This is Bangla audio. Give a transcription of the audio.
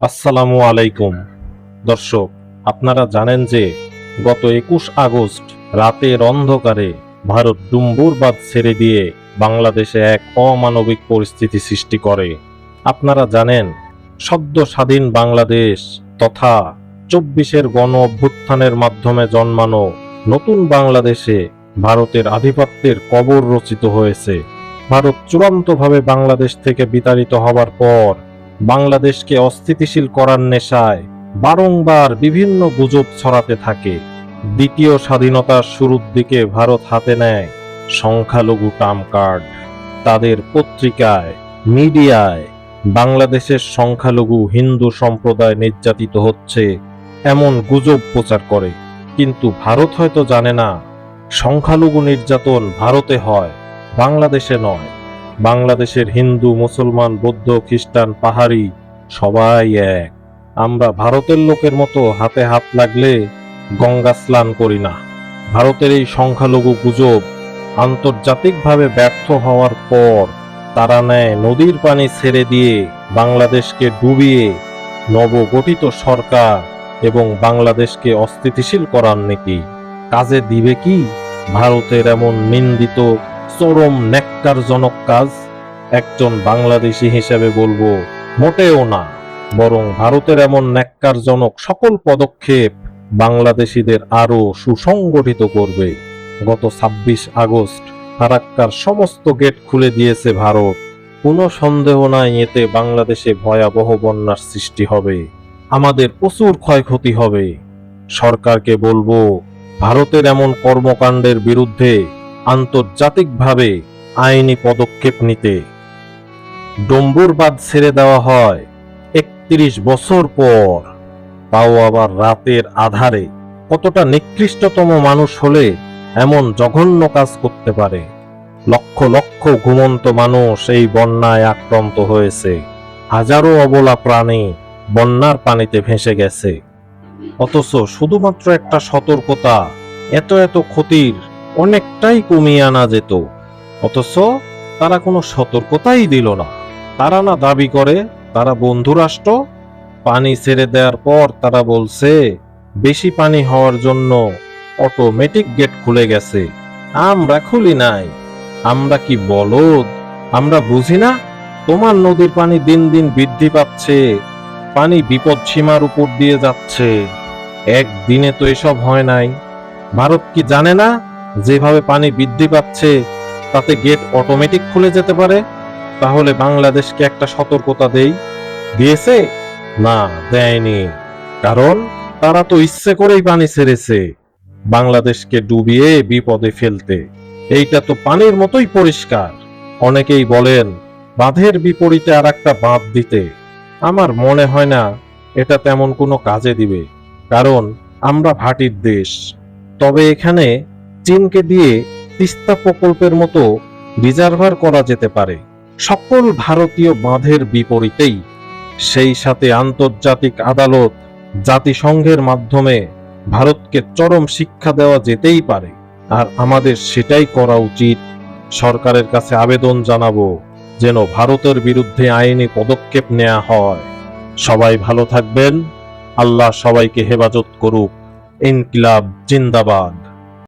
আসসালামু আলাইকুম দর্শক, আপনারা জানেন যে গত ২১ আগস্ট রাতের অন্ধকারে ভারত ডুম্বুর বাঁধ ছেড়ে দিয়ে বাংলাদেশে এক অমানবিক পরিস্থিতি সৃষ্টি করে। আপনারা জানেন, সদ্য স্বাধীন বাংলাদেশ তথা ২৪-এর গণ অভ্যুত্থানের মাধ্যমে জন্মানো নতুন বাংলাদেশে ভারতের আধিপত্যের কবর রচিত হয়েছে। ভারত চূড়ান্তভাবে বাংলাদেশ থেকে বিতাড়িত হবার পর বাংলাদেশকে অস্থিতিশীল করার নেশায় বারংবার বিভিন্ন গুজব ছড়াতে থাকে। দ্বিতীয় স্বাধীনতার শুরুর দিকে ভারত হাতে নেয় সংখ্যালঘু ট্রাম্প কার্ড। তাদের পত্রিকায়, মিডিয়ায় বাংলাদেশের সংখ্যালঘু হিন্দু সম্প্রদায় নির্যাতিত হচ্ছে এমন গুজব প্রচার করে। কিন্তু ভারত হয়তো জানে না, সংখ্যালঘু নির্যাতন ভারতে হয়, বাংলাদেশে নয়। বাংলাদেশের হিন্দু, মুসলমান, বৌদ্ধ, খ্রিস্টান, পাহাড়ি সবাই এক। আমরা ভারতের লোকের মতো হাতে হাত লাগলে গঙ্গা স্নান করি না। ভারতের এই সংখ্যালঘু গুজব আন্তর্জাতিকভাবে ব্যর্থ হওয়ার পর তারা নেয় নদীর পানি ছেড়ে দিয়ে বাংলাদেশকে ডুবিয়ে নবগঠিত সরকার এবং বাংলাদেশকে অস্থিতিশীল করার নীতি। কাজে দিবে কি ভারতের এমন নিন্দিত চরম ন্যাক্কারজনক কাজ? একজন বাংলাদেশি হিসেবে বলবো, মোটেও না। বরং ভারতের এমন ন্যাক্কারজনক সকল পদক্ষেপ বাংলাদেশিদের আরো সুসংগঠিত করবে। গত ২৬ আগস্ট ফারাক্কার সমস্ত গেট খুলে দিয়েছে ভারত। কোনো সন্দেহ নাই এতে বাংলাদেশে ভয়াবহ বন্যার সৃষ্টি হবে, আমাদের প্রচুর ক্ষয়ক্ষতি হবে। সরকারকে বলবো, ভারতের এমন কর্মকাণ্ডের বিরুদ্ধে আন্তর্জাতিকভাবে আইনি পদক্ষেপ নিতে। ডম্বুর বাঁধ ছেড়ে দেওয়া হয় ৩১ বছর পর, তাও আবার রাতের আধারে। কতটা নিকৃষ্টতম মানুষ হলে এমন জঘন্য কাজ করতে পারে? লক্ষ লক্ষ ঘুমন্ত মানুষ এই বন্যায় আক্রান্ত হয়েছে। হাজারো অবলা প্রাণী বন্যার পানিতে ভেসে গেছে। অথচ শুধুমাত্র একটা সতর্কতা এত এত ক্ষতির অনেকটাই কমিয়ে আনা যেত। অথচ তারা কোনো সতর্কতাই দিল না। তারা না দাবি করে তারা বন্ধুরাষ্ট্র। পানি ছেড়ে দেওয়ার পর তারা বলছে বেশি পানি হওয়ার জন্য অটোমেটিক গেট খুলে গেছে। আমরা খুলি নাই। আমরা কি বলদ? আমরা বুঝি না তোমার নদীর পানি দিন দিন বৃদ্ধি পাচ্ছে, পানি বিপদ সীমার উপর দিয়ে যাচ্ছে। একদিনে তো এসব হয় নাই। ভারত কি জানে না যেভাবে পানি বৃদ্ধি পাচ্ছে তাতে গেট অটোমেটিক খুলে যেতে পারে? তাহলে বাংলাদেশকে একটা সতর্কতা দিয়েছে? না, দেয়নি। কারণ তারা তো ইচ্ছে করেই পানি ছেড়েছে বাংলাদেশকে ডুবিয়ে বিপদে ফেলতে। এইটা তো পানির মতোই পরিষ্কার। অনেকেই বলেন বাঁধের বিপরীতে আর একটা বাঁধ দিতে। আমার মনে হয় না এটা তেমন কোনো কাজে দিবে, কারণ আমরা ভাটির দেশ। তবে এখানে চীনকে দিয়ে তিস্তা প্রকল্পের মতো রিজার্ভার করা যেতে পারে সকল ভারতীয় বাঁধের বিপরীতেই। সেই সাথে আন্তর্জাতিক আদালত, জাতিসংঘের মাধ্যমে ভারতকে চরম শিক্ষা দেওয়া যেতেই পারে। আর আমাদের সেটাই করা উচিত। সরকারের কাছে আবেদন জানাবো যেন ভারতের বিরুদ্ধে আইনি পদক্ষেপ নেওয়া হয়। সবাই ভালো থাকবেন। আল্লাহ সবাইকে হেফাজত করুক। ইনকিলাব জিন্দাবাদ।